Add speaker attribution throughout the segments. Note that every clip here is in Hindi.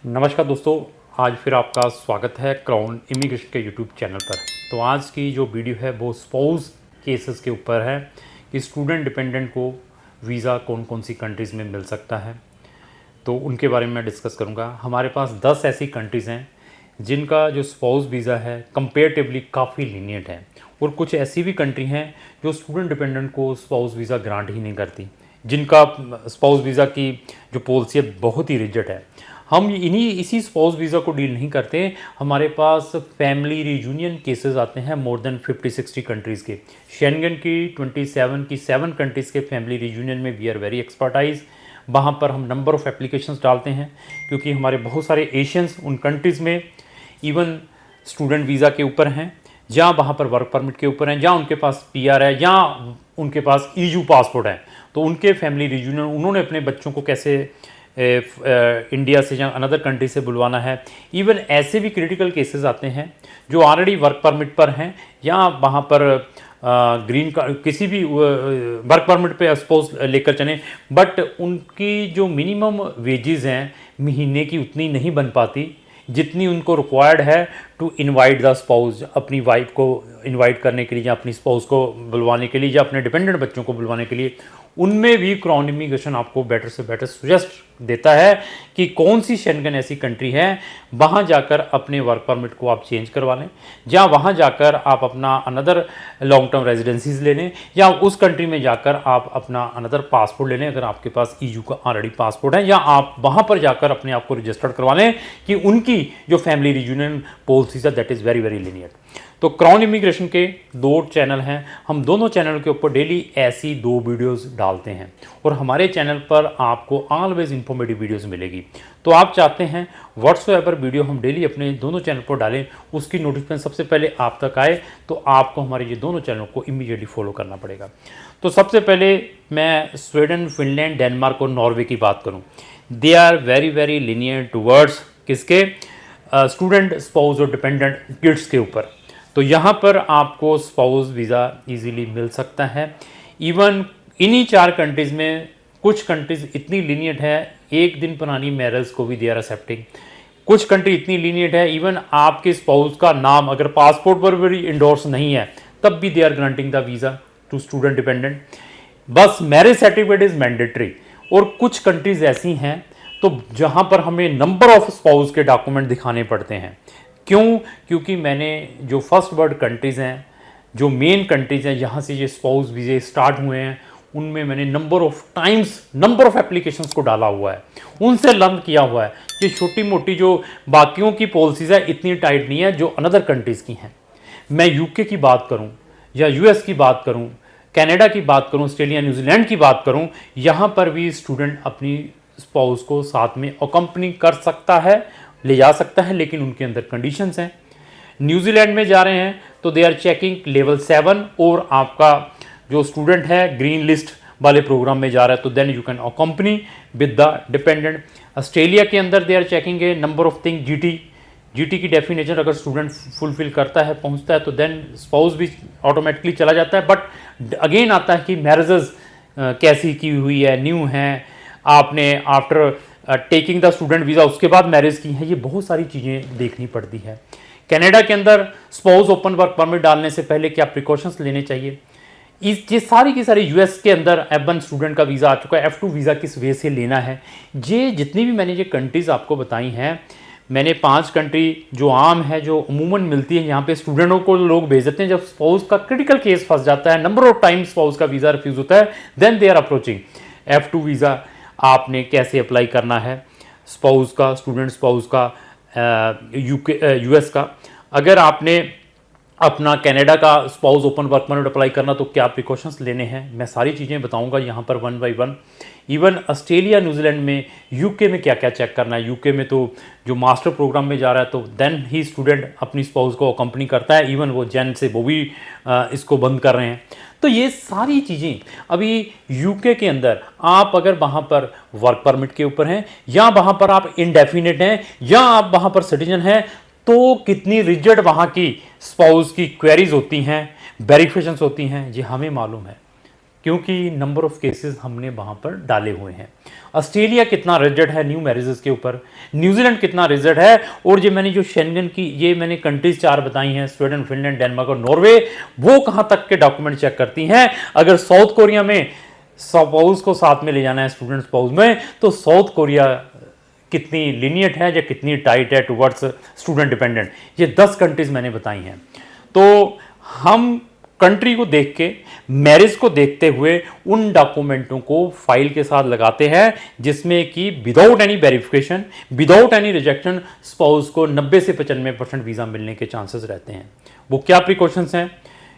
Speaker 1: नमस्कार दोस्तों, आज फिर आपका स्वागत है क्राउन इमिग्रेशन के यूट्यूब चैनल पर। तो आज की जो वीडियो है वो स्पाउस केसेस के ऊपर है कि स्टूडेंट डिपेंडेंट को वीज़ा कौन कौन सी कंट्रीज़ में मिल सकता है, तो उनके बारे में मैं डिस्कस करूंगा। हमारे पास 10 ऐसी कंट्रीज़ हैं जिनका जो स्पाउस वीज़ा है कंपेरेटिवली काफ़ी लीनियंट है, और कुछ ऐसी भी कंट्री हैं जो स्टूडेंट डिपेंडेंट को स्पाउस वीज़ा ग्रांट ही नहीं करती, जिनका स्पाउस वीज़ा की जो पॉलिसी है बहुत ही रिजिड है। हम इसी स्पाउस वीज़ा को डील नहीं करते। हमारे पास फैमिली रीयूनियन केसेस आते हैं मोर देन 50-60 कंट्रीज़ के। शेंगन की 7 कंट्रीज़ के फैमिली रीयूनियन में वी आर वेरी एक्सपर्टाइज। वहाँ पर हम नंबर ऑफ़ एप्लीकेशंस डालते हैं क्योंकि हमारे बहुत सारे एशियंस उन कंट्रीज़ में इवन स्टूडेंट वीज़ा के ऊपर हैं, जहाँ वहाँ पर वर्क परमिट के ऊपर हैं, जहाँ उनके पास पीआर है, या उनके पास ईयू पासपोर्ट है। तो उनके फैमिली रीयूनियन उन्होंने अपने बच्चों को कैसे इंडिया से या अनदर कंट्री से बुलवाना है। इवन ऐसे भी क्रिटिकल केसेस आते हैं जो ऑलरेडी वर्क परमिट पर हैं या वहाँ पर ग्रीन कार्ड किसी भी वर्क परमिट पे सपोज लेकर चलें, बट उनकी जो मिनिमम वेजेस हैं महीने की उतनी नहीं बन पाती जितनी उनको रिक्वायर्ड है टू इनवाइट द स्पाउस, अपनी वाइफ को इनवाइट करने के लिए या अपनी स्पाउस को बुलवाने के लिए या अपने डिपेंडेंट बच्चों को बुलवाने के लिए। उनमें भी क्राउन इमिग्रेशन आपको बेटर से बेटर सजेस्ट देता है कि कौन सी शेंगन ऐसी कंट्री है वहाँ जाकर अपने वर्क परमिट को आप चेंज करवा लें, या वहाँ जाकर आप अपना अनदर लॉन्ग टर्म रेजिडेंसीज ले लें, या उस कंट्री में जाकर आप अपना अनदर पासपोर्ट ले लें अगर आपके पास ईयू का ऑलरेडी पासपोर्ट है, या आप वहाँ पर जाकर अपने आप को रजिस्टर्ड करवा लें कि उनकी जो फैमिली रीयूनियन पॉलिसीज है that is very very lenient. तो क्राउन इमिग्रेशन के 2 चैनल हैं, हम दोनों चैनल के ऊपर डेली ऐसी 2 वीडियोस डालते हैं, और हमारे चैनल पर आपको ऑलवेज इंफॉर्मेटिव वीडियोस मिलेगी। तो आप चाहते हैं व्हाट्सएवर वीडियो हम डेली अपने दोनों चैनल पर डालें, उसकी नोटिफिकेशन सबसे पहले आप तक आए, तो आपको हमारे ये दोनों चैनलों को इमीडिएटली फॉलो करना पड़ेगा। तो सबसे पहले मैं स्वीडन, फिनलैंड, डेनमार्क और नॉर्वे की बात करूँ, they are very very lenient towards किसके स्टूडेंट स्पाउस और डिपेंडेंट किड्स के ऊपर। तो यहाँ पर आपको स्पाउस वीज़ा इजीली मिल सकता है। इवन इन्हीं 4 कंट्रीज़ में कुछ कंट्रीज़ इतनी लीनियंट है, एक दिन पुरानी मैरिज को भी दे आर एक्सेप्टिंग। कुछ कंट्री इतनी लीनियंट है इवन आपके स्पाउस का नाम अगर पासपोर्ट पर भी इंडोर्स नहीं है तब भी they are granting the visa to student dependent. बस मैरिज सर्टिफिकेट इज़ मैंडेटरी। और कुछ कंट्रीज़ ऐसी हैं तो जहाँ पर हमें नंबर ऑफ स्पाउस के डॉक्यूमेंट दिखाने पड़ते हैं। क्यों? क्योंकि मैंने जो फर्स्ट वर्ल्ड कंट्रीज़ हैं, जो मेन कंट्रीज़ हैं जहाँ से ये स्पाउस वीज़े स्टार्ट हुए हैं, उनमें मैंने नंबर ऑफ एप्लीकेशंस को डाला हुआ है, उनसे लर्न किया हुआ है कि छोटी मोटी जो बाकियों की पॉलिसीज़ है इतनी टाइट नहीं है जो अनदर कंट्रीज़ की हैं। मैं यूके की बात करूँ या यूएस की बात करूँ, कनाडा की बात करूँ, ऑस्ट्रेलिया, न्यूजीलैंड की बात करूँ, यहाँ पर भी स्टूडेंट अपनी स्पाउस को साथ में अकम्पनी कर सकता है, ले जा सकता है, लेकिन उनके अंदर कंडीशंस हैं। न्यूजीलैंड में जा रहे हैं तो दे आर चेकिंग लेवल 7, और आपका जो स्टूडेंट है ग्रीन लिस्ट वाले प्रोग्राम में जा रहा है तो then you can accompany with the dependent. Australia के अंदर they are checking a number of thing, GT की डेफिनेशन अगर स्टूडेंट फुलफिल करता है, पहुंचता है, तो देन स्पाउस भी ऑटोमेटिकली चला जाता है। बट अगेन आता है कि मैरिजेस कैसी की हुई है, न्यू है, आपने after taking the student visa उसके बाद मैरिज की है, ये बहुत सारी चीज़ें देखनी पड़ती है। कनाडा के अंदर स्पाउस ओपन वर्क परमिट डालने से पहले क्या प्रिकॉशंस लेने चाहिए, ये सारी की सारी यूएस के अंदर F1 स्टूडेंट का वीज़ा आ चुका है, F2 वीज़ा किस वे से लेना है, ये जितनी भी मैंने ये कंट्रीज़ आपको बताई हैं, मैंने 5 कंट्री जो आम है, जो अमूमन मिलती है, यहाँ पे स्टूडेंटों को लोग भेज देते हैं जब स्पाउस का क्रिटिकल केस फंस जाता है, नंबर ऑफ टाइम स्पाउस का वीज़ा रिफ्यूज़ होता है, then they are approaching F2 visa. आपने कैसे अप्लाई करना है स्पाउस का, स्टूडेंट स्पाउस का, यूएस का। अगर आपने अपना कनाडा का spouse open work permit apply करना तो क्या प्रिकॉशंस लेने हैं, मैं सारी चीज़ें बताऊंगा यहाँ पर 1 बाय 1। इवन ऑस्ट्रेलिया, न्यूजीलैंड में, यूके में क्या क्या चेक करना है। यूके में तो जो मास्टर प्रोग्राम में जा रहा है तो देन ही स्टूडेंट अपनी स्पाउस को अकम्पनी करता है, इवन वो जैन से वो भी इसको बंद कर रहे हैं। तो ये सारी चीज़ें अभी यूके के अंदर आप अगर वहाँ पर वर्क परमिट के ऊपर हैं, या वहाँ पर आप इनडेफिनेट हैं, या आप वहाँ पर सिटीजन हैं, तो कितनी रिजिड वहाँ की स्पाउस की क्वेरीज होती हैं, वेरिफिकेशंस होती हैं, ये हमें मालूम है क्योंकि नंबर ऑफ केसेस हमने वहाँ पर डाले हुए हैं। ऑस्ट्रेलिया कितना रिजिड है न्यू मैरिजेस के ऊपर, न्यूजीलैंड कितना रिजिड है, और जो मैंने जो शेंगन की ये मैंने कंट्रीज 4 बताई हैं, स्वीडन, फिनलैंड, डेनमार्क और नॉर्वे, वो कहाँ तक के डॉक्यूमेंट चेक करती हैं। अगर साउथ कोरिया में स्पाउस को साथ में ले जाना है स्टूडेंट स्पाउस में, तो साउथ कोरिया कितनी लीनियट है या कितनी टाइट है टुवर्ड्स स्टूडेंट डिपेंडेंट, ये 10 कंट्रीज मैंने बताई हैं। तो हम कंट्री को देख के, मैरिज को देखते हुए उन डॉक्यूमेंटों को फाइल के साथ लगाते हैं जिसमें कि without any verification, without any rejection spouse को 90 से 95% वीज़ा मिलने के चांसेस रहते हैं। वो क्या प्रिकॉशंस हैं?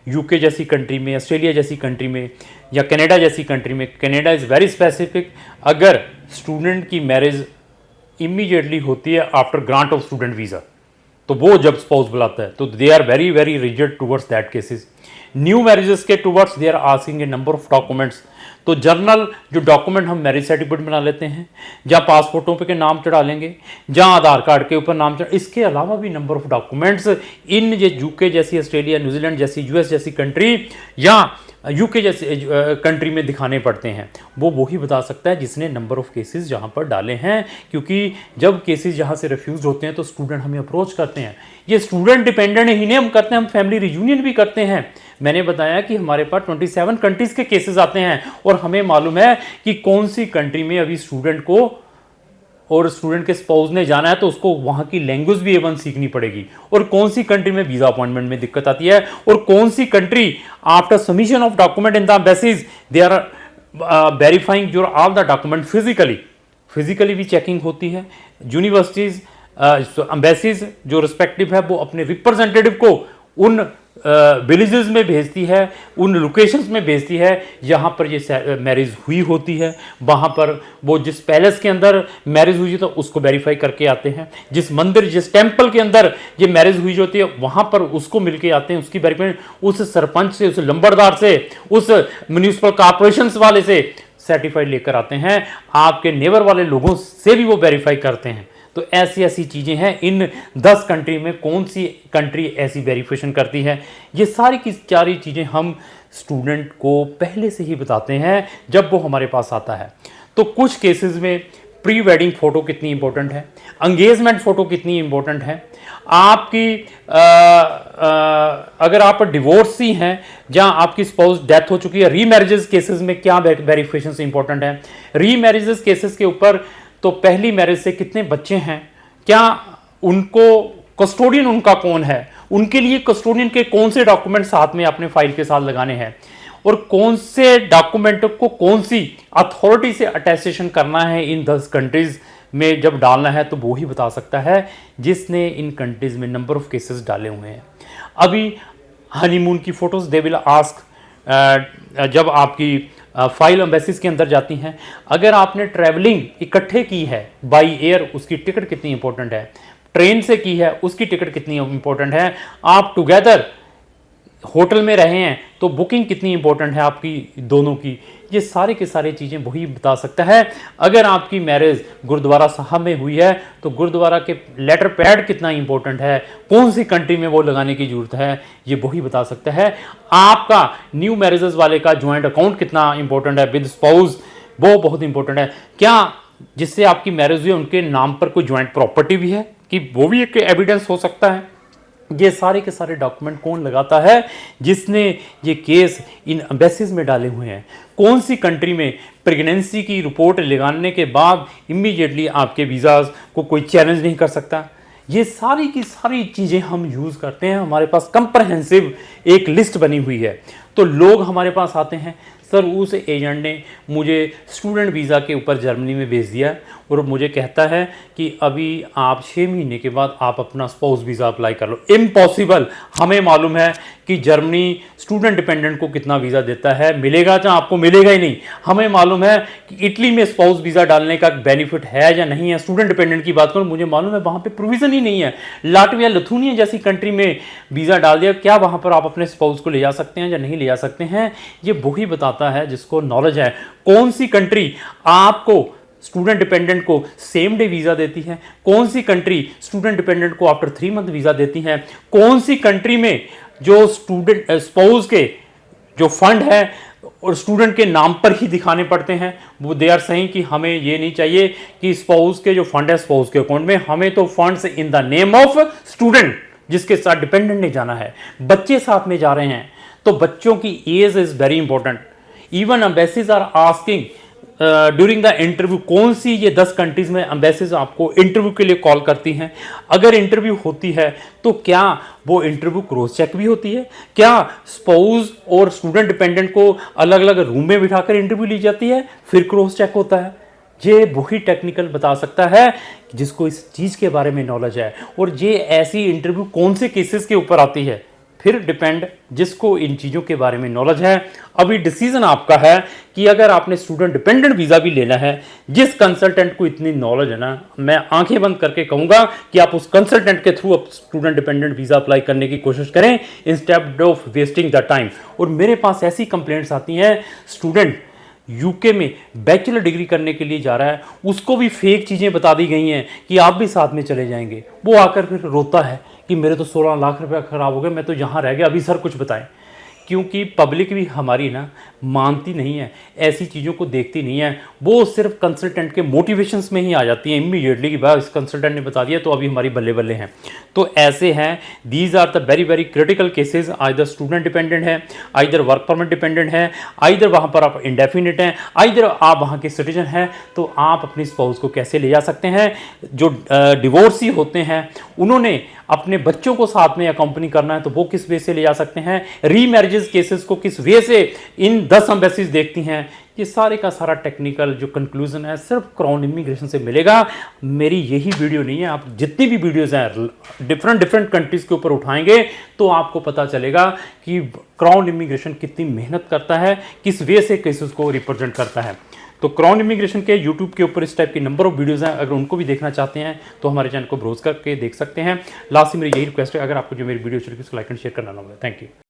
Speaker 1: यूके जैसी कंट्री में, ऑस्ट्रेलिया जैसी कंट्री में या कनाडा जैसी कंट्री में, कनाडा इज़ वेरी स्पेसिफिक, अगर स्टूडेंट की मैरिज इमीडिएटली होती है after grant of student visa, तो वो जब स्पाउस बुलाता है तो they are very very rigid towards that cases. New marriages के towards they are asking a number of documents. तो जर्नल जो डॉक्यूमेंट हम मैरिज सर्टिफिकेट बना लेते हैं, जहाँ पासपोर्टों पे के नाम चढ़ा लेंगे, जहाँ आधार कार्ड के ऊपर नाम चढ़ा, इसके अलावा भी नंबर ऑफ डॉक्यूमेंट्स इन ये यूके जैसी, ऑस्ट्रेलिया, न्यूजीलैंड जैसी, यूएस जैसी कंट्री या यूके जैसे कंट्री में दिखाने पड़ते हैं। वो वही बता सकता है जिसने नंबर ऑफ केसेस जहाँ पर डाले हैं, क्योंकि जब केसेस जहाँ से रिफ्यूज होते हैं तो स्टूडेंट हमें अप्रोच करते हैं। ये स्टूडेंट डिपेंडेंट ही नहीं हम करते हैं, हम फैमिली रियूनियन भी करते हैं। मैंने बताया कि हमारे पास 27 कंट्रीज़ के केसेस आते हैं और हमें मालूम है कि कौन सी कंट्री में अभी स्टूडेंट को और स्टूडेंट के स्पाउस ने जाना है तो उसको वहाँ की लैंग्वेज भी A1 सीखनी पड़ेगी, और कौन सी कंट्री में वीज़ा अपॉइंटमेंट में दिक्कत आती है, और कौन सी country after submission of document in the embassies they are verifying your all the document physically भी चेकिंग होती है। यूनिवर्सिटीज़, एम्बेसीज जो रिस्पेक्टिव है वो अपने रिप्रेजेंटेटिव को उन विलेजेस में भेजती है, उन लोकेशंस में भेजती है जहाँ पर ये मैरिज हुई होती है। वहाँ पर वो जिस पैलेस के अंदर मैरिज हुई तो उसको वेरीफाई करके आते हैं, जिस मंदिर, जिस टेंपल के अंदर ये मैरिज हुई होती है वहाँ पर उसको मिलके आते हैं, उसकी वेरीफाई उस सरपंच से, उस लंबरदार से, उस म्यूनिसिपल कॉर्पोरेशन वाले से सर्टिफाइड लेकर आते हैं। आपके नेबर वाले लोगों से भी वो वेरीफाई करते हैं। तो ऐसी ऐसी चीज़ें हैं। इन 10 कंट्री में कौन सी कंट्री ऐसी वेरिफिकेशन करती है, ये सारी की सारी चीज़ें हम स्टूडेंट को पहले से ही बताते हैं जब वो हमारे पास आता है। तो कुछ केसेस में प्री वेडिंग फ़ोटो कितनी इंपॉर्टेंट है, एंगेजमेंट फ़ोटो कितनी इंपॉर्टेंट है, आपकी अगर आप डिवोर्सी हैं जहां आपकी स्पाउस डेथ हो चुकी है, रीमैरिजेस केसेस में क्या वेरिफिकेशन इंपॉर्टेंट है। रीमैरिजेस केसेस के ऊपर तो पहली मैरिज से कितने बच्चे हैं, क्या उनको कस्टोडियन उनका कौन है, उनके लिए कस्टोडियन के कौन से डॉक्यूमेंट साथ में अपने फाइल के साथ लगाने हैं, और कौन से डॉक्यूमेंट को कौन सी अथॉरिटी से अटेस्टेशन करना है इन 10 कंट्रीज में जब डालना है, तो वो ही बता सकता है जिसने इन कंट्रीज में नंबर ऑफ केसेस डाले हुए हैं। अभी हनीमून की फ़ोटोज़ दे विल आस्क, जब आपकी फाइल एम्बेसीज के अंदर जाती हैं, अगर आपने ट्रैवलिंग इकट्ठे की है बाई एयर, उसकी टिकट कितनी इंपॉर्टेंट है, ट्रेन से की है उसकी टिकट कितनी इंपॉर्टेंट है, आप टुगेदर होटल में रहे हैं तो बुकिंग कितनी इंपॉर्टेंट है आपकी दोनों की, ये सारी की सारी चीज़ें वही बता सकता है। अगर आपकी मैरिज गुरुद्वारा साहब में हुई है तो गुरुद्वारा के लेटर पैड कितना इंपॉर्टेंट है, कौन सी कंट्री में वो लगाने की ज़रूरत है, ये वही बता सकता है। आपका न्यू मैरिजेस वाले का जॉइंट अकाउंट कितना इंपॉर्टेंट है विद स्पाउस, वो बहुत इंपॉर्टेंट है। क्या जिससे आपकी मैरिज हुई उनके नाम पर कोई जॉइंट प्रॉपर्टी भी है, कि वो भी एक एविडेंस हो सकता है। ये सारे के सारे डॉक्यूमेंट कौन लगाता है, जिसने ये केस इन एम्बेसीज में डाले हुए हैं। कौन सी कंट्री में प्रेगनेंसी की रिपोर्ट लगाने के बाद इमीडिएटली आपके वीज़ाज को कोई चैलेंज नहीं कर सकता। ये सारी की सारी चीज़ें हम यूज़ करते हैं। हमारे पास कंप्रहेंसिव एक लिस्ट बनी हुई है। तो लोग हमारे पास आते हैं, सर उस एजेंट ने मुझे स्टूडेंट वीज़ा के ऊपर जर्मनी में भेज दिया और मुझे कहता है कि अभी आप 6 महीने के बाद आप अपना स्पाउस वीज़ा अप्लाई कर लो। इम्पॉसिबल। हमें मालूम है कि जर्मनी स्टूडेंट डिपेंडेंट को कितना वीज़ा देता है, मिलेगा चाहे आपको मिलेगा ही नहीं। हमें मालूम है कि इटली में स्पाउस वीज़ा डालने का बेनिफिट है या नहीं है। स्टूडेंट डिपेंडेंट की बात करूँ, मुझे मालूम है वहाँ पे प्रोविज़न ही नहीं है। लाटविया, लिथुआनिया जैसी कंट्री में वीज़ा डाल दिया, क्या वहाँ पर आप अपने स्पाउस को ले जा सकते हैं या नहीं ले जा सकते हैं, ये वही बताता है जिसको नॉलेज है। कौन सी कंट्री आपको स्टूडेंट डिपेंडेंट को सेम डे वीज़ा देती है, कौन सी कंट्री स्टूडेंट डिपेंडेंट को आफ्टर 3 मंथ वीज़ा देती है, कौन सी कंट्री में जो स्टूडेंट स्पाउस के जो फंड है और स्टूडेंट के नाम पर ही दिखाने पड़ते हैं। वो दे आर सेइंग कि हमें ये नहीं चाहिए कि स्पाउस के जो फंड है स्पाउस के अकाउंट में, हमें तो funds in the name of student जिसके साथ डिपेंडेंट ने जाना है। बच्चे साथ में जा रहे हैं तो बच्चों की age is very important. Even embassies are asking during the interview, कौन सी ये 10 कंट्रीज में एम्बेसीज आपको इंटरव्यू के लिए कॉल करती हैं। अगर इंटरव्यू होती है तो क्या वो इंटरव्यू क्रॉस चेक भी होती है? क्या स्पाउस और स्टूडेंट डिपेंडेंट को अलग अलग रूम में बिठाकर इंटरव्यू ली जाती है फिर क्रॉस चेक होता है? ये वही टेक्निकल बता सकता है जिसको इस चीज़ के बारे में नॉलेज है। और ये ऐसी इंटरव्यू कौन से केसेस के ऊपर आती है फिर डिपेंड जिसको इन चीज़ों के बारे में नॉलेज है। अभी डिसीजन आपका है कि अगर आपने स्टूडेंट डिपेंडेंट वीज़ा भी लेना है, जिस कंसल्टेंट को इतनी नॉलेज है ना, मैं आंखें बंद करके कहूँगा कि आप उस कंसल्टेंट के through student dependent visa apply करने की कोशिश करें instead of wasting the time. और मेरे पास ऐसी कंप्लेंट्स आती हैं, स्टूडेंट यूके में बैचलर डिग्री करने के लिए जा रहा है, उसको भी फेक चीज़ें बता दी गई हैं कि आप भी साथ में चले जाएंगे। वो आकर फिर रोता है कि मेरे तो 16 लाख रुपया खराब हो गए, मैं तो यहाँ रह गया, अभी सर कुछ बताएं। क्योंकि पब्लिक भी हमारी ना मानती नहीं है, ऐसी चीज़ों को देखती नहीं है। वो सिर्फ कंसल्टेंट के मोटिवेशंस में ही आ जाती हैं इमीडिएटली कि भाई इस कंसल्टेंट ने बता दिया तो अभी हमारी बल्ले बल्ले हैं। तो ऐसे हैं, these are the very very critical cases. Either student dependent है, आइदर वर्क परमिट डिपेंडेंट है, आइदर वहाँ पर आप इंडेफिनिट हैं, आइदर आप वहाँ के सिटीजन हैं। तो आप अपनी स्पाउस को कैसे ले जा सकते हैं? जो डिवोर्सी होते हैं उन्होंने अपने बच्चों को साथ में अकम्पनी करना है तो वो किस वे से ले जा सकते हैं? रीमैरिजेस केसेस को किस वे से इन 10 एम्बेसीज देखती हैं? ये सारे का सारा टेक्निकल जो कंक्लूजन है सिर्फ क्राउन इमिग्रेशन से मिलेगा। मेरी यही वीडियो नहीं है, आप जितनी भी वीडियोज़ हैं डिफरेंट कंट्रीज़ के ऊपर उठाएंगे तो आपको पता चलेगा कि क्राउन इमिग्रेशन कितनी मेहनत करता है, किस वे से केसेस को रिप्रेजेंट करता है। तो क्राउन इमिग्रेशन के यूट्यूब के ऊपर इस टाइप की नंबर ऑफ वीडियोज़ हैं, अगर उनको भी देखना चाहते हैं तो हमारे चैनल को ब्राउज करके देख सकते हैं। लास्ट में मेरी यही रिक्वेस्ट है, अगर आपको जो मेरी वीडियो अच्छी लगी उसको लाइक एंड शेयर करना ना भूलें। Thank you.